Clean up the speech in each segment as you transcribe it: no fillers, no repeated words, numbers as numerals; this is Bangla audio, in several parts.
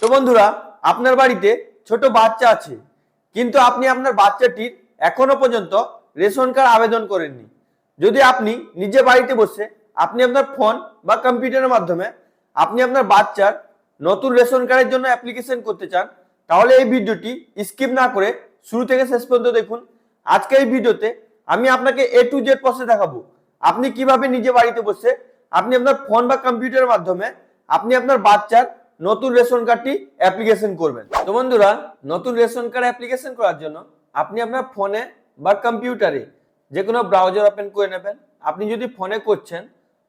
তো বন্ধুরা, আপনার বাড়িতে ছোট বাচ্চা আছে, কিন্তু আপনি আপনার বাচ্চাটির এখনো পর্যন্ত রেশন কার্ড আবেদন করেননি। যদি আপনি নিজে বাড়িতে বসে আপনি আপনার ফোন বা কম্পিউটারের মাধ্যমে আপনি আপনার বাচ্চার নতুন রেশন কার্ডের জন্য অ্যাপ্লিকেশন করতে চান, তাহলে এই ভিডিওটি স্কিপ না করে শুরু থেকে শেষ পর্যন্ত দেখুন। আজকে এই ভিডিওতে আমি আপনাকে A to Z প্রসেস দেখাবো। আপনি কিভাবে নিজে বাড়িতে বসে আপনি আপনার ফোন বা কম্পিউটারের মাধ্যমে আপনি আপনার বাচ্চার নতুন রেশন কার্ডটি অ্যাপ্লিকেশন করবেন। তো বন্ধুরা, নতুন রেশন কার্ড অ্যাপ্লিকেশন করার জন্য আপনি আপনার ফোনে বা কম্পিউটারে যে কোনো ব্রাউজার ওপেন করে নেবেন। আপনি যদি ফোনে করছেন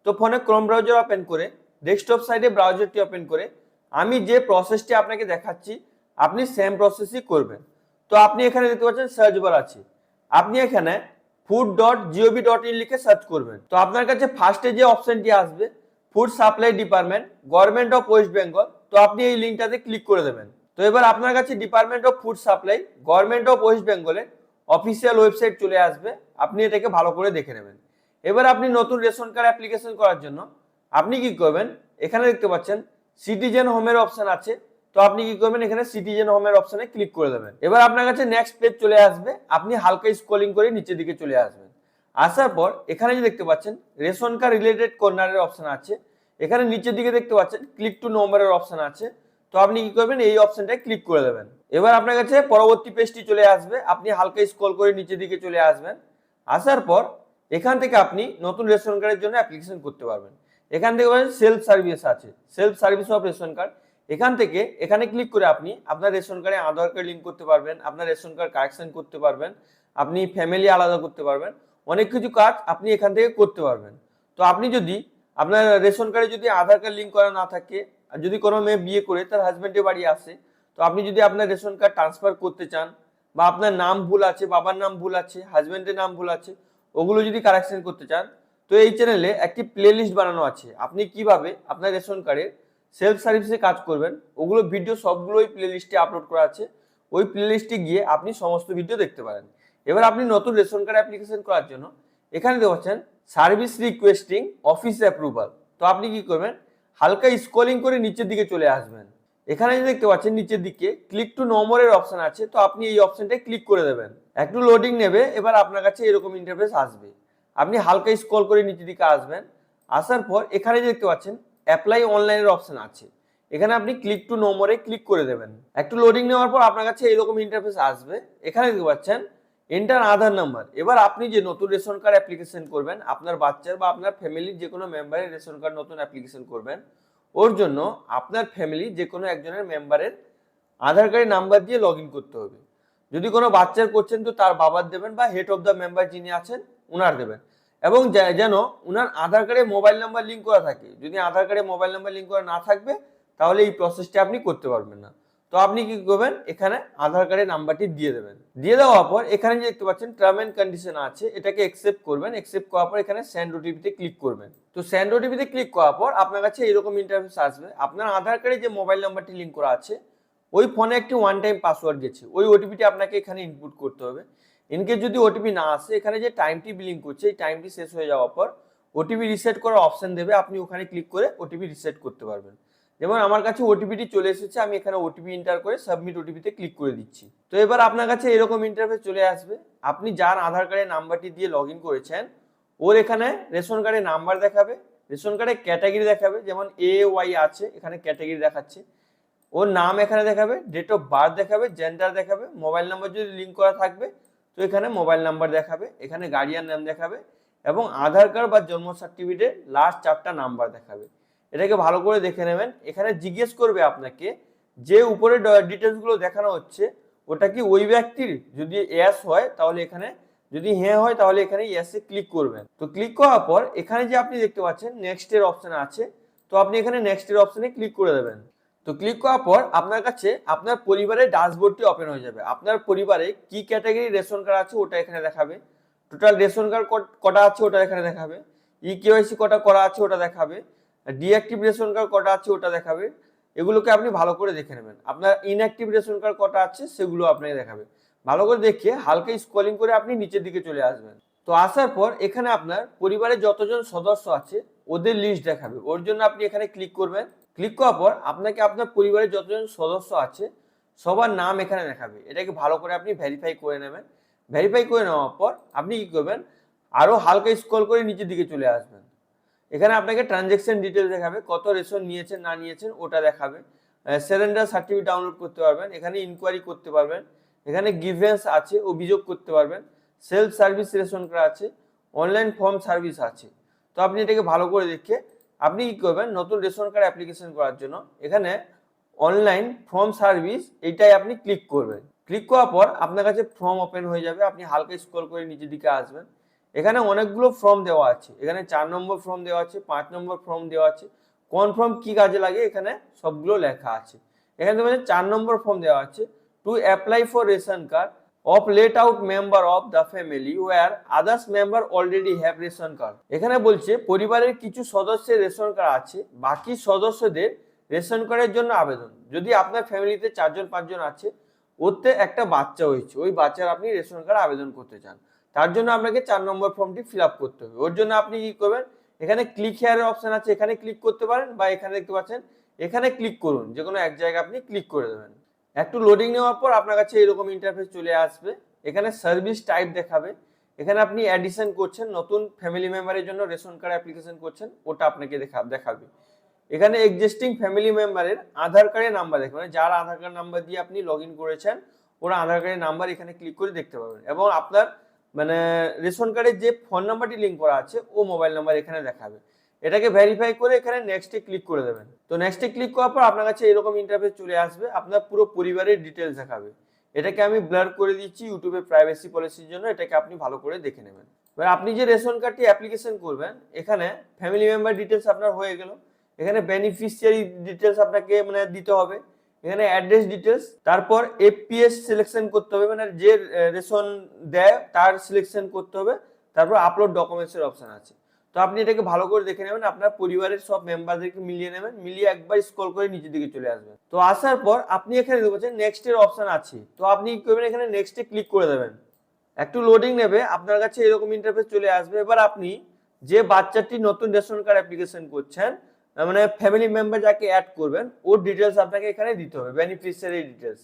তো ফোনে ক্রোম ব্রাউজার ওপেন করে ডেস্কটপ সাইডে ব্রাউজারটি ওপেন করে আমি যে প্রসেসটি আপনাকে দেখাচ্ছি আপনি সেম প্রসেসই করবেন। তো আপনি এখানে দেখতে পাচ্ছেন সার্চ বার আছে, আপনি এখানে food.gov.in লিখে সার্চ করবেন। তো আপনার কাছে ফার্স্টে যে অপশনটি আসবে food supply department, government of West Bengal, তো আপনি এই লিঙ্কটাতে ক্লিক করে দেবেন। তো এবার আপনার কাছে department of food supply, government of West বেঙ্গলের অফিসিয়াল ওয়েবসাইট চলে আসবে। আপনি এটাকে ভালো করে দেখে নেবেন। এবার আপনি নতুন রেশন কার্ড অ্যাপ্লিকেশন করার জন্য আপনি কি করবেন, এখানে দেখতে পাচ্ছেন সিটিজেন হোমের অপশন আছে। তো আপনি কি করবেন, এখানে সিটিজেন হোমের অপশনে ক্লিক করে দেবেন। এবার আপনার কাছে নেক্সট পেজ চলে আসবে, আপনি হালকা স্ক্রলিং করে নিচের দিকে চলে আসবেন। আসার পর এখানে যে দেখতে পাচ্ছেন রেশন কার্ড রিলেটেড কর্নারের অপশন আছে, এখানে নিচের দিকে দেখতে পাচ্ছেন ক্লিক টু নম্বরের অপশন আছে। তো আপনি কি করবেন, এই অপশনটায় ক্লিক করে দেবেন। এবার আপনার কাছে পরবর্তী পেজটি চলে আসবে, আপনি হালকা স্ক্রল করে নিচের দিকে চলে আসবেন। আসার পর এখান থেকে আপনি নতুন রেশন কার্ডের জন্য অ্যাপ্লিকেশন করতে পারবেন। এখান থেকে সেলফ সার্ভিস আছে, self service of ration card. এখান থেকে এখানে ক্লিক করে আপনি আপনার রেশন কার্ডে আধার কার্ড লিঙ্ক করতে পারবেন, আপনার রেশন কার্ড কারেকশন করতে পারবেন, আপনি ফ্যামিলি আলাদা করতে পারবেন, অনেক কিছু কাজ আপনি এখান থেকে করতে পারবেন। তো আপনি যদি আপনার রেশন কার্ডে যদি আধার কার্ড লিঙ্ক করা না থাকে, আর যদি কোনো মেয়ে বিয়ে করে তার হাজব্যান্ডের বাড়ি আসে, তো আপনি যদি আপনার রেশন কার্ড ট্রান্সফার করতে চান, বা আপনার নাম ভুল আছে, বাবার নাম ভুল আছে, হাজব্যান্ডের নাম ভুল আছে, ওগুলো যদি কারেকশন করতে চান, তো এই চ্যানেলে একটি প্লে লিস্ট বানানো আছে। আপনি কিভাবে আপনার রেশন কার্ডের সেলফ সার্ভিসে কাজ করবেন ওগুলো ভিডিও সবগুলোই প্লে লিস্টে আপলোড করা আছে। ওই প্লে লিস্টে গিয়ে আপনি সমস্ত ভিডিও দেখতে পারেন। এবার আপনি নতুন রেশন কার্ড অ্যাপ্লিকেশন করার জন্য এখানে দেখছেন সার্ভিস রিকোয়েস্টিং অফিস অ্যাপ্রুভাল। তো আপনি কি করবেন, হালকা স্ক্রলিং করে নিচের দিকে চলে আসবেন। এখানে যে দেখতে পাচ্ছেন নিচের দিকে ক্লিক টু নম্বরের অপশন আছে, তো আপনি এই অপশনটায় ক্লিক করে দেবেন। একটু লোডিং নেবে, এবার আপনার কাছে এরকম ইন্টারফেস আসবে। আপনি হালকা স্ক্রল করে নিচের দিকে আসবেন। আসার পর এখানে যে দেখতে পাচ্ছেন অ্যাপ্লাই অনলাইনের অপশন আছে, এখানে আপনি ক্লিক টু নম্বরে ক্লিক করে দেবেন। একটু লোডিং নেওয়ার পর আপনার কাছে এরকম ইন্টারফেস আসবে। এখানে দেখতে পাচ্ছেন এন্টার আধার নাম্বার। এবার আপনি যে নতুন রেশন কার্ড অ্যাপ্লিকেশন করবেন, আপনার বাচ্চার বা আপনার ফ্যামিলির যে কোনো মেম্বারের রেশন কার্ড নতুন অ্যাপ্লিকেশন করবেন, ওর জন্য আপনার ফ্যামিলি যে কোনো একজনের মেম্বারের আধার কার্ডের নাম্বার দিয়ে লগ ইন করতে হবে। যদি কোনো বাচ্চার করছেন তো তার বাবার দেবেন, বা হেড অফ দ্য মেম্বার যিনি আছেন উনার দেবেন। এবং যেন উনার আধার কার্ডে মোবাইল নাম্বার লিঙ্ক করা থাকে। যদি আধার কার্ডে মোবাইল নাম্বার লিঙ্ক করা না থাকবে তাহলে এই প্রসেসটি আপনি করতে পারবেন না। তো আপনি কি করবেন, এখানে আধার কার্ডের নাম্বারটি দিয়ে দেবেন। দিয়ে দেওয়ার পর এখানে যে দেখতে পাচ্ছেন টার্ম এন্ড কন্ডিশন আছে, এটাকে অ্যাকসেপ্ট করবেন। অ্যাকসেপ্ট করার পর এখানে সেন্ড ওটিপিতে ক্লিক করবেন। তো সেন্ড ওটিপিতে ক্লিক করার পর আপনার কাছে এরকম ইন্টারফেস আসবে। আপনার আধার কার্ডে যে মোবাইল নাম্বারটি লিঙ্ক করা আছে ওই ফোনে একটি ওয়ান টাইম পাসওয়ার্ড গেছে, ওই ওটিপিটি আপনাকে এখানে ইনপুট করতে হবে। ইনকেস যদি ওটিপি না আসে, এখানে যে টাইমটি বিলিং করছে এই টাইমটি শেষ হয়ে যাওয়ার পর ওটিপি রিসেট করার অপশন দেবে, আপনি ওখানে ক্লিক করে ওটিপি রিসেট করতে পারবেন। যেমন আমার কাছে ওটিপিটি চলে এসেছে, আমি এখানে ওটিপি এন্টার করে সাবমিট ওটিপিতে ক্লিক করে দিচ্ছি। তো এবার আপনার কাছে এরকম ইন্টারফেস চলে আসবে। আপনি যার আধার কার্ডের নাম্বারটি দিয়ে লগ ইন করেছেন ওর এখানে রেশন কার্ডের নাম্বার দেখাবে, রেশন কার্ডের ক্যাটাগরি দেখাবে, যেমন AY আছে এখানে ক্যাটাগরি দেখাচ্ছে, ওর নাম এখানে দেখাবে, ডেট অফ বার্থ দেখাবে, জেন্ডার দেখাবে, মোবাইল নাম্বার যদি লিঙ্ক করা থাকবে তো এখানে মোবাইল নাম্বার দেখাবে, এখানে গার্ডিয়ান নাম দেখাবে, এবং আধার কার্ড বা জন্ম সার্টিফিকেটের লাস্ট 4টা নাম্বার দেখাবে। এটাকে ভালো করে দেখে নেবেন। এখানে জিজ্ঞেস করবে আপনাকে যে উপরে ডিটেলসগুলো দেখানো হচ্ছে ওটা কি ওই ব্যক্তির, যদি ইয়েস হয় তাহলে এখানে, যদি হ্যাঁ হয় তাহলে এখানে ইয়েসে ক্লিক করবেন। তো ক্লিক করার পর এখানে যে আপনি দেখতে পাচ্ছেন নেক্সট এর অপশন আছে, তো আপনি এখানে নেক্সট এর অপশনে ক্লিক করে দেবেন। তো ক্লিক করার পর আপনার কাছে আপনার পরিবারের ড্যাশবোর্ডটি ওপেন হয়ে যাবে। আপনার পরিবারে কি ক্যাটাগরি রেশন কার্ড আছে ওটা এখানে দেখাবে, টোটাল রেশন কার্ড কটা আছে ওটা এখানে দেখাবে, ইকেওয়াইসি কটা করা আছে ওটা দেখাবে, ডিঅ্যাক্টিভ রেশন কার্ড কটা আছে ওটা দেখাবে। এগুলোকে আপনি ভালো করে দেখে নেবেন। আপনার ইনঅ্যাক্টিভ রেশন কার্ড কটা আছে সেগুলো আপনাকে দেখাবে। ভালো করে দেখে হালকা স্ক্রলিং করে আপনি নিচের দিকে চলে আসবেন। তো আসার পর এখানে আপনার পরিবারে যতজন সদস্য আছে ওদের লিস্ট দেখাবে, ওর জন্য আপনি এখানে ক্লিক করবেন। ক্লিক করার পর আপনাকে আপনার পরিবারের যতজন সদস্য আছে সবার নাম এখানে দেখাবে। এটাকে ভালো করে আপনি ভেরিফাই করে নেবেন। ভেরিফাই করে নেওয়ার পর আপনি কি করবেন, আরো হালকা স্ক্রল করে নিচের দিকে চলে আসবেন। এখানে আপনাকে ট্রানজেকশন ডিটেলস দেখাবে, কত রেশন নিয়েছেন না নিয়েছেন ওটা দেখাবে। সারেন্ডার সার্টিফিকেট ডাউনলোড করতে পারবেন, এখানে ইনকোয়ারি করতে পারবেন, এখানে গ্রিভেন্স আছে, অভিযোগ করতে পারবেন, সেলফ সার্ভিস রেশন কার্ড আছে, অনলাইন ফর্ম সার্ভিস আছে। তো আপনি এটাকে ভালো করে দেখে আপনি কি করবেন, নতুন রেশন কার্ড অ্যাপ্লিকেশন করার জন্য এখানে অনলাইন ফর্ম সার্ভিস এইটাই আপনি ক্লিক করবেন। ক্লিক করার পর আপনার কাছে ফর্ম ওপেন হয়ে যাবে। আপনি হালকা স্ক্রল করে নিচের দিকে আসবেন, এখানে অনেকগুলো ফর্ম দেওয়া আছে। এখানে 4 নম্বর ফর্ম দেওয়া আছে, 5 নম্বর ফর্ম দেওয়া আছে, কোন ফর্ম কি কাজে লাগে এখানে সবগুলো লেখা আছে। এখানে দেখবেন 4 নম্বর ফর্ম দেওয়া আছে, to apply for ration card of late out member of the family where others member already have ration card. এখানে বলছে পরিবারের কিছু সদস্যের রেশন কার্ড আছে, বাকি সদস্যদের রেশন কার্ডের জন্য আবেদন। যদি আপনার ফ্যামিলিতে 4 জন 5 জন আছে, ওতে একটা বাচ্চা হয়েছে, ওই বাচ্চার আপনি রেশন কার্ড আবেদন করতে চান, তার জন্য আপনাকে 4 নম্বর ফর্মটি ফিল আপ করতে হবে। ওর জন্য আপনি কি করবেন, এখানে ক্লিক হেয়ারের অপশন আছে, এখানে ক্লিক করতে পারেন, বা এখানে দেখতে পাচ্ছেন এখানে ক্লিক করুন, যে কোনো এক জায়গায় আপনি ক্লিক করে দেবেন। একটু লোডিং নেওয়ার পর আপনার কাছে এরকম ইন্টারফেস চলে আসবে। এখানে সার্ভিস টাইপ দেখাবে, এখানে আপনি অ্যাডিশন করছেন, নতুন ফ্যামিলি মেম্বারের জন্য রেশন কার্ড অ্যাপ্লিকেশন করছেন, ওটা আপনাকে দেখাবে। এখানে এক্সিস্টিং ফ্যামিলি মেম্বারের আধার কার্ডের নাম্বার দেখবেন, মানে যার আধার কার্ড নাম্বার দিয়ে আপনি লগ ইন করেছেন ওরা আধার কার্ডের নাম্বার এখানে ক্লিক করে দেখতে পাবেন, এবং আপনার মানে রেশন কার্ডের যে ফোন নাম্বারটি লিঙ্ক করা আছে ও মোবাইল নাম্বার এখানে দেখাবে। এটাকে ভেরিফাই করে এখানে নেক্সটে ক্লিক করে দেবেন। তো নেক্সটে ক্লিক করার পর আপনার কাছে এরকম ইন্টারফেস চলে আসবে, আপনার পুরো পরিবারের ডিটেলস দেখাবে। এটাকে আমি ব্লার করে দিচ্ছি ইউটিউবে প্রাইভেসি পলিসির জন্য, এটাকে আপনি ভালো করে দেখে নেবেন। এবার আপনি যে রেশন কার্ডটি অ্যাপ্লিকেশন করবেন, এখানে ফ্যামিলি মেম্বার ডিটেলস আপনার হয়ে গেল, এখানে বেনিফিশিয়ারি ডিটেলস আপনাকে মানে দিতে হবে, এখানে অ্যাড্রেস ডিটেলস, তারপর এফপিএস সিলেকশন করতে হবে, মানে যে রেশন দেয় তার সিলেকশন করতে হবে, তারপর আপলোড ডকুমেন্টসের অপশন আছে। তো আপনি এটাকে ভালো করে দেখে নেবেন, আপনার পরিবারের সব মেম্বারদেরকে মিলিয়ে নেবেন, মিলিয়ে একবার স্ক্রল করে নিচের দিকে চলে আসবেন। তো আসার পর আপনি এখানে দেখবেন নেক্সট এর অপশন আছে, তো আপনি কি করবেন, এখানে নেক্সটে ক্লিক করে দেবেন। একটু লোডিং নেবে, আপনার কাছে এরকম ইন্টারফেস চলে আসবে। এবার আপনি যে বাচ্চাটি নতুন রেশন কার্ড অ্যাপ্লিকেশন করছেন, মানে ফ্যামিলি মেম্বার যাকে অ্যাড করবেন ওর ডিটেলস আপনাকে এখানে দিতে হবে, বেনিফিশিয়ারি ডিটেলস।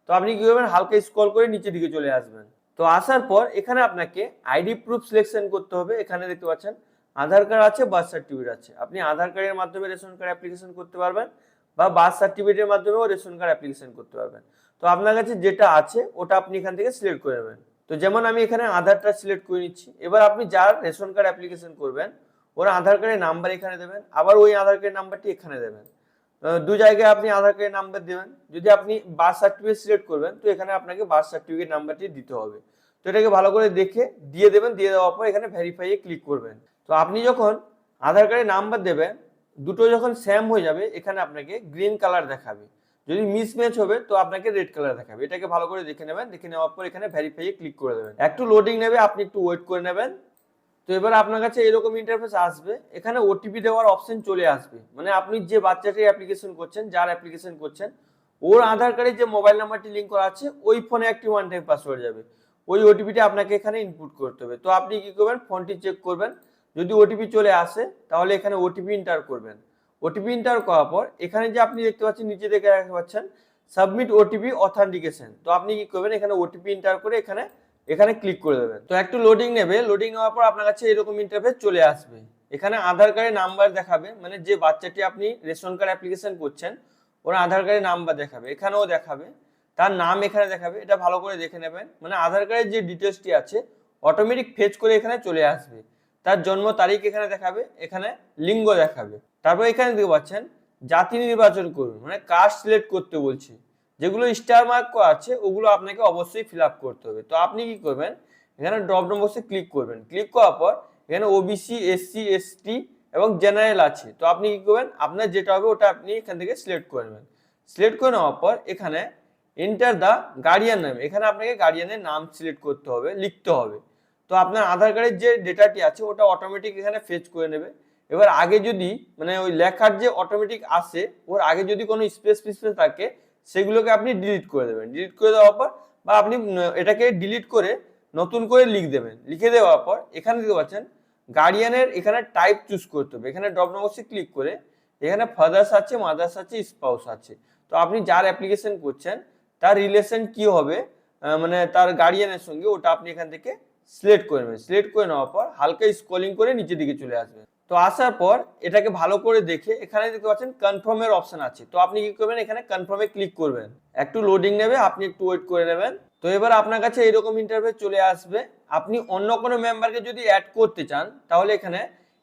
তো আপনি কি করবেন, হালকা স্ক্রল করে নিচের দিকে চলে আসবেন। তো আসার পর এখানে আপনাকে আইডি প্রুফ সিলেকশন করতে হবে। এখানে দেখতে পাচ্ছেন আধার কার্ড আছে, বার্থ সার্টিফিকেট আছে। আপনি আধার কার্ডের মাধ্যমে রেশন কার্ড অ্যাপ্লিকেশন করতে পারবেন, বা বার্থ সার্টিফিকেটের মাধ্যমেও রেশন কার্ড অ্যাপ্লিকেশন করতে পারবেন। তো আপনার কাছে যেটা আছে ওটা আপনি এখান থেকে সিলেক্ট করে নেবেন। তো যেমন আমি এখানে আধারটা সিলেক্ট করে নিচ্ছি। এবার আপনি যার রেশন কার্ড অ্যাপ্লিকেশন করবেন ওর আধার কার্ডের নাম্বার এখানে দেবেন, আবার ওই আধার কার্ডের নাম্বারটি এখানে দেবেন। দু জায়গায় আপনি আধার কার্ডের নাম্বার দেবেন। যদি আপনি বার্থ সার্টিফিকেট সিলেক্ট করবেন তো এখানে আপনাকে বার্থ সার্টিফিকেট নাম্বারটি দিতে হবে। তো এটাকে ভালো করে দেখে দিয়ে দেবেন, দিয়ে দেওয়ার পর এখানে ভেরিফাইয়ে ক্লিক করবেন। তো আপনি যখন আধার কার্ডের নাম্বার দেবেন, দুটো যখন সেম হয়ে যাবে এখানে আপনাকে গ্রিন কালার দেখাবে, যদি মিসম্যাচ হবে তো আপনাকে রেড কালার দেখাবে। এটাকে ভালো করে দেখে নেবেন, দেখে নেওয়ার পর এখানে ভেরিফাইয়ে ক্লিক করে দেবেন। একটু লোডিং নেবে, আপনি একটু ওয়েট করে নেবেন। তো এবার আপনার কাছে এরকম ইন্টারফেস আসবে, এখানে ওটিপি দেওয়ার অপশন চলে আসবে, মানে আপনি যে বাচ্চাটির অ্যাপ্লিকেশন করছেন, যার অ্যাপ্লিকেশন করছেন ওর আধার কার্ডে যে মোবাইল নাম্বারটি লিঙ্ক করা আছে ওই ফোনে একটি ওয়ান টাইম পাসওয়ার্ড যাবে, ওই ওটিপিটা আপনাকে এখানে ইনপুট করতে হবে। তো আপনি কি করবেন, ফোনটি চেক করবেন, যদি ওটিপি চলে আসে তাহলে এখানে ওটিপি এন্টার করবেন। ওটিপি এন্টার করার পর এখানে যে আপনি দেখতে পাচ্ছেন নিচে দেখে রাখতে পাচ্ছেন সাবমিট ওটিপি অথেন্টিকেশন, তো আপনি কি করবেন, এখানে ওটিপি এন্টার করে এখানে ক্লিক করে দেবেন। তো একটু লোডিং নেবে, লোডিং নেওয়ার পর আপনার কাছে এরকম ইন্টারফেস চলে আসবে। এখানে আধার কার্ডের নাম্বার দেখাবে, মানে যে বাচ্চাটি আপনি রেশন কার্ড অ্যাপ্লিকেশন করছেন ওর আধার কার্ডের নাম্বার দেখাবে, এখানেও দেখাবে, তার নাম এখানে দেখাবে। এটা ভালো করে দেখে নেবেন, মানে আধার কার্ডের যে ডিটেলসটি আছে অটোমেটিক ফেচ করে এখানে চলে আসবে। তার জন্ম তারিখ এখানে দেখাবে, এখানে লিঙ্গ দেখাবে। তারপর এখানে দেখতে পাচ্ছেন জাতি নির্বাচন করুন, মানে কাস্ট সিলেক্ট করতে বলছি। যেগুলো স্টার মার্ক করা আছে ওগুলো আপনাকে অবশ্যই ফিল আপ করতে হবে। তো আপনি কি করবেন, এখানে ড্রপ ডাউন বক্সে ক্লিক করবেন। ক্লিক করার পর এখানে ওবিসি, এসসি, এসটি এবং জেনারেল আছে। তো আপনি কি করবেন, আপনার যেটা হবে ওটা আপনি এখান থেকে সিলেক্ট করে নেবেন। সিলেক্ট করে নেওয়ার পর এখানে এন্টার দা গার্ডিয়ান নেম, এখানে আপনাকে গার্ডিয়ানের নাম সিলেক্ট করতে হবে, লিখতে হবে। তো আপনার আধার কার্ডের যে ডেটাটি আছে ওটা অটোমেটিক এখানে ফেচ করে নেবে। এবার আগে যদি মানে ওই লেখার যে অটোমেটিক আসে ওর আগে যদি কোনো স্পেস থাকে সেগুলোকে আপনি ডিলিট করে দেবেন। ডিলিট করে দেওয়ার পর বা আপনি এটাকে ডিলিট করে নতুন করে দেবেন। লিখে দেওয়ার পর এখানে দেখতে পাচ্ছেন গার্ডিয়ানের এখানে টাইপ চুজ করতে হবে। এখানে ড্রপ ডাউন বক্সে ক্লিক করে এখানে ফাদার্স আছে, মাদার্স আছে, স্পাউস আছে। তো আপনি যার অ্যাপ্লিকেশন করছেন তার রিলেশন কি হবে, মানে তার গার্ডিয়ানের সঙ্গে, ওটা আপনি এখান থেকে সিলেক্ট করে নেবেন। সিলেক্ট করে নেওয়ার পর হালকা স্ক্রলিং করে নিচের দিকে চলে আসবেন। তো আসার পর এটাকে ভালো করে দেখে এখানে দেখতে পাচ্ছেন কনফার্মের অপশন আছে। তো আপনি কি করবেন, এখানে কনফার্মে ক্লিক করবেন। একটু লোডিং নেবে, আপনি একটু ওয়েট করে নেবেন। তো এবার আপনার কাছে এরকম ইন্টারফেস চলে আসবে। আপনি অন্য কোনো মেম্বারকে যদি অ্যাড করতে চান তাহলে এখানে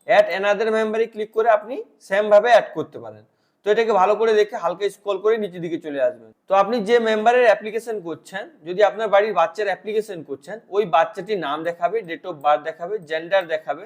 অ্যাড অ্যানাদার মেম্বারে ক্লিক করে আপনি সেম ভাবে অ্যাড করতে পারেন। তো এটাকে ভালো করে দেখে হালকা স্ক্রল করে নিচের দিকে চলে আসবেন। তো আপনি যে মেম্বারের অ্যাপ্লিকেশন করছেন, যদি আপনার বাড়ির বাচ্চার অ্যাপ্লিকেশন করছেন, ওই বাচ্চাটির নাম দেখাবে, ডেট অফ বার্থ দেখাবে, জেন্ডার দেখাবে,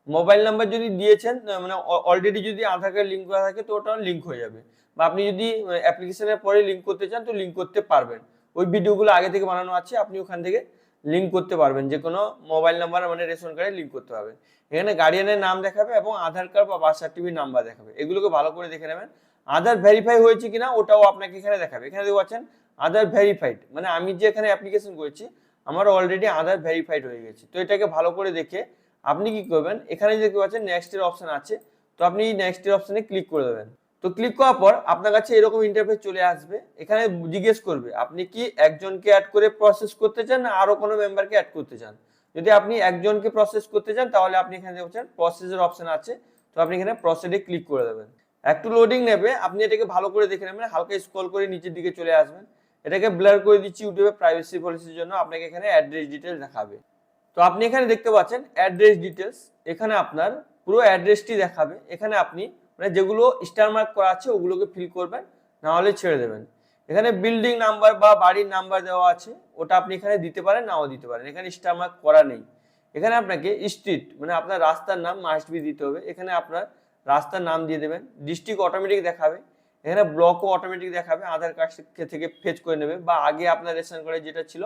মোবাইল নাম্বার যদি দিয়েছেন, মানে অলরেডি যদি আধার কার্ড লিঙ্ক করা থাকে তো ওটা লিঙ্ক হয়ে যাবে, বা আপনি যদি অ্যাপ্লিকেশনের পরে লিঙ্ক করতে চান তো লিঙ্ক করতে পারবেন। ওই ভিডিওগুলো আগে থেকে বানানো আছে, আপনি ওখান থেকে লিঙ্ক করতে পারবেন, যে কোনো মোবাইল নাম্বার মানে রেশন কার্ডে লিঙ্ক করতে পারবেন। এখানে গার্ডিয়ানের নাম দেখাবে এবং আধার কার্ড বা বার্থ সার্টিফিকেট নাম্বার দেখাবে। এগুলোকে ভালো করে দেখে নেবেন। আধার ভেরিফাই হয়েছে কিনা ওটাও আপনাকে এখানে দেখাবে। এখানে দেখতে পাচ্ছেন আধার ভেরিফাইড, মানে আমি যে এখানে অ্যাপ্লিকেশন করেছি আমার অলরেডি আধার ভেরিফাইড হয়ে গেছে। তো এটাকে ভালো করে দেখে আপনি কি করবেন, এখানে দেখতে পাচ্ছেন নেক্সট এর অপশন আছে। তো আপনি নেক্সট এর অপশনে ক্লিক করে দেবেন। তো ক্লিক করার পর আপনার কাছে এরকম ইন্টারফেস চলে আসবে। এখানে জিজ্ঞেস করবে আপনি কি একজনকে অ্যাড করে প্রসেস করতে চান না আরো কোনো মেম্বারকে অ্যাড করতে চান। যদি আপনি একজনকে প্রসেস করতে চান তাহলে আপনি এখানে দেখছেন প্রসেসের অপশন আছে। তো আপনি এখানে প্রসেসে ক্লিক করে দেবেন। একটু লোডিং নেবে, আপনি এটাকে ভালো করে দেখে নেবেন। হালকা স্ক্রল করে নিচের দিকে চলে আসবেন। এটাকে ব্লার করে দিচ্ছি ইউটিউবে প্রাইভেসি পলিসির জন্য। আপনাকে এখানে অ্যাড্রেস ডিটেলস দেখাবে। তো আপনি এখানে দেখতে পাচ্ছেন অ্যাড্রেস ডিটেলস। এখানে আপনার পুরো অ্যাড্রেসটি দেখাবে। এখানে আপনি মানে যেগুলো স্টার মার্ক করা আছে ওগুলোকে ফিল করবেন, না হলে ছেড়ে দেবেন। এখানে বিল্ডিং নাম্বার বা বাড়ির নাম্বার দেওয়া আছে, ওটা আপনি এখানে দিতে পারেন, নাও দিতে পারেন। এখানে স্টার মার্ক করা নেই। এখানে আপনাকে স্ট্রিট মানে আপনার রাস্তার নাম মাস্ট বি দিতে হবে। এখানে আপনার রাস্তার নাম দিয়ে দেবেন। ডিস্ট্রিক্ট অটোমেটিক দেখাবে। এখানে ব্লকও অটোমেটিক দেখাবে, আধার কার্ড থেকে ফেচ করে নেবে, বা আগে আপনার রেশন কার্ডে যেটা ছিল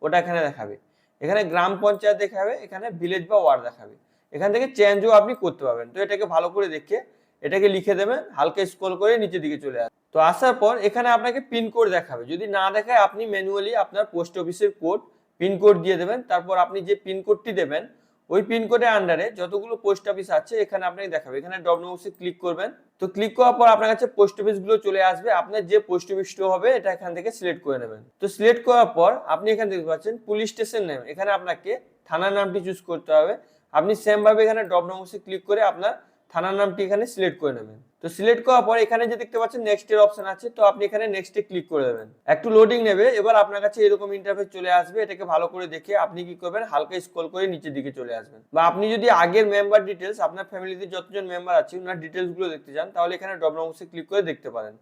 ওটা এখানে দেখাবে। এখানে গ্রাম পঞ্চায়েত দেখাবে, এখানে ভিলেজ বা ওয়ার্ড দেখাবে। এখান থেকে চেঞ্জও আপনি করতে পারবেন। তো এটাকে ভালো করে দেখে এটাকে লিখে দেবেন, হালকা স্ক্রল করে নিচের দিকে চলে আসবে। তো আসার পর এখানে আপনাকে পিনকোড দেখাবে। যদি না দেখায় আপনি ম্যানুয়ালি আপনার পোস্ট অফিসের কোড পিনকোড দিয়ে দেবেন। তারপর আপনি যে পিনকোডটি দেবেন ওই পিনকোডের আন্ডারে যতগুলো পোস্ট অফিস আছে এখানে আপনাকে দেখাবে। এখানে ডব্লিউ বক্সে ক্লিক করবেন। তো ক্লিক করার পর আপনার কাছে পোস্ট অফিস গুলো চলে আসবে। আপনার যে পোস্ট অফিসটা হবে এটা এখান থেকে সিলেক্ট করে নেবেন। তো সিলেক্ট করার পর আপনি এখানে দেখতে পাচ্ছেন পুলিশ স্টেশন নেম। এখানে আপনাকে থানার নামটি চুজ করতে হবে। আপনি সেম ভাবে এখানে ডব্লিউ বক্সে ক্লিক করে আপনার থানার নামটি এখানে সিলেক্ট করে নেবেন। তো সিলেক্ট করার পর এখানে যে দেখতে পাচ্ছেন নেক্সট এর অপশন আছে, তো আপনি এখানে নেক্সট এ ক্লিক করে দেবেন। একটু লোডিং নেবে। এবার আপনার কাছে এরকম ইন্টারফেস চলে আসবে। এটাকে ভালো করে দেখে আপনি কি করবেন, হালকা স্ক্রল করে নিচের দিকে চলে আসবেন। বা আপনি যদি আগের মেম্বার ডিটেলস আপনার ফ্যামিলিতে যতজন মেম্বার আছে ওনার ডিটেলস গুলো দেখতে চান তাহলে এখানে ডবল বক্সে ক্লিক করে দেখতে পারেন।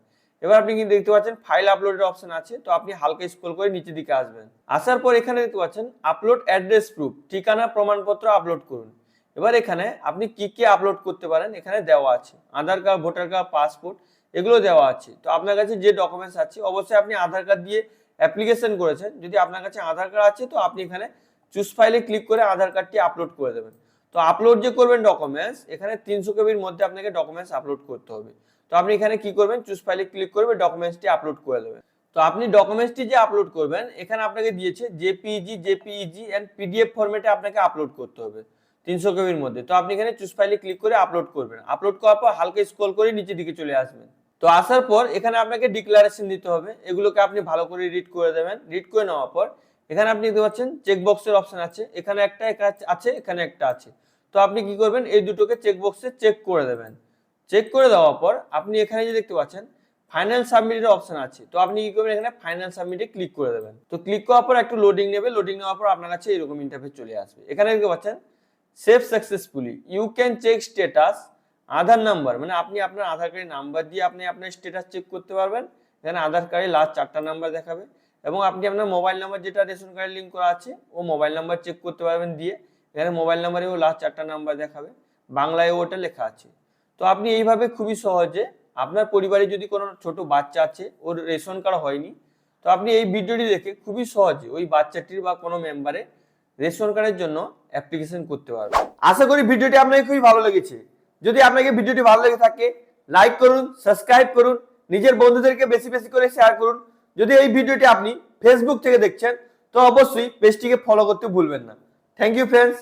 এবার আপনি কিন্তু দেখতে পাচ্ছেন ফাইল আপলোডের অপশন আছে। তো আপনি হালকা স্ক্রল করে নিচের দিকে আসবেন। আসার পর এখানে দেখতে পাচ্ছেন আপলোড অ্যাড্রেস প্রুফ, ঠিকানা প্রমাণপত্র আপলোড করুন। এবার এখানে আপনি কি কি আপলোড করতে পারেন এখানে দেওয়া আছে। আধার কার্ড, ভোটার কার্ড, পাসপোর্ট এগুলো দেওয়া আছে। তো আপনার কাছে যে ডকুমেন্টস আছে, অবশ্যই আপনি আধার কার্ড দিয়ে অ্যাপ্লিকেশন করেছেন, যদি আপনার কাছে আধার কার্ড আছে তো আপনি এখানে চুজ ফাইলে ক্লিক করে আধার কার্ডটি আপলোড করে দেবেন। তো আপলোড যে করবেন ডকুমেন্টস, এখানে 300 কেবির মধ্যে আপনাকে ডকুমেন্টস আপলোড করতে হবে। তো আপনি এখানে কি করবেন, চুজ ফাইলে ক্লিক করবে, ডকুমেন্টসটি আপলোড করে দেবেন। তো আপনি ডকুমেন্টসটি যে আপলোড করবেন এখানে আপনাকে দিয়েছে জেপিইজি এন্ড পিডিএফ ফরম্যাটে আপনাকে আপলোড করতে হবে 300 কেবির মধ্যে। তো আপনি এখানে চুজ ফাইলে ক্লিক করে আপলোড করবেন। আপলোড করার পর হালকা স্ক্রল করে নিচের দিকে চলে আসবেন। তো আসার পর এখানে আপনাকে ডিক্লারেশন দিতে হবে। এগুলোকে আপনি ভালো করে রিড করে দেবেন। রিড করে নেওয়ার পর এখানে আপনি দেখতে পাচ্ছেন চেকবক্সের অপশন আছে। এখানে একটা আছে, এখানে একটা আছে। তো আপনি কি করবেন, এই দুটোকে চেকবক্সে চেক করে দেবেন। চেক করে দেওয়ার পর আপনি এখানে যে দেখতে পাচ্ছেন ফাইনাল সাবমিটের অপশন আছে। তো আপনি কি করবেন, এখানে ফাইনাল সাবমিটে ক্লিক করে দেবেন। তো ক্লিক করার পর একটু লোডিং নেবে। লোডিং নেওয়ার পর আপনার কাছে এরকম ইন্টারফেস চলে আসবে। এখানে দেখতে পাচ্ছেন save successfully, you can check status Aadhaar number, মানে আপনি আপনার আধার কার্ডের নাম্বার দিয়ে আপনি আপনার স্ট্যাটাস চেক করতে পারবেন। এখানে আধার কার্ডে লাস্ট 4টা নাম্বার দেখাবে এবং আপনি আপনার মোবাইল নাম্বার যেটা রেশন কার্ডে লিঙ্ক করা আছে ও মোবাইল নাম্বার চেক করতে পারবেন দিয়ে। এখানে মোবাইল নাম্বারেও লাস্ট 4টা নাম্বার দেখাবে, বাংলায় ওটা লেখা আছে। তো আপনি এইভাবে খুবই সহজে আপনার পরিবারে যদি কোনো ছোট বাচ্চা আছে ওর রেশন কার্ড হয়নি, তো আপনি এই ভিডিওটি দেখে খুবই সহজে ওই বাচ্চাটির বা কোনো মেম্বারে রেশন কার্ডের জন্য অ্যাপ্লিকেশন করতে পারবেন। আশা করি ভিডিওটি আপনাকে খুবই ভালো লেগেছে। যদি আপনাকে ভিডিওটি ভালো লেগে থাকে লাইক করুন, সাবস্ক্রাইব করুন, নিজের বন্ধুদেরকে বেশি বেশি করে শেয়ার করুন। যদি এই ভিডিওটি আপনি ফেসবুক থেকে দেখছেন তো অবশ্যই পেজটিকে ফলো করতে ভুলবেন না। Thank you friends.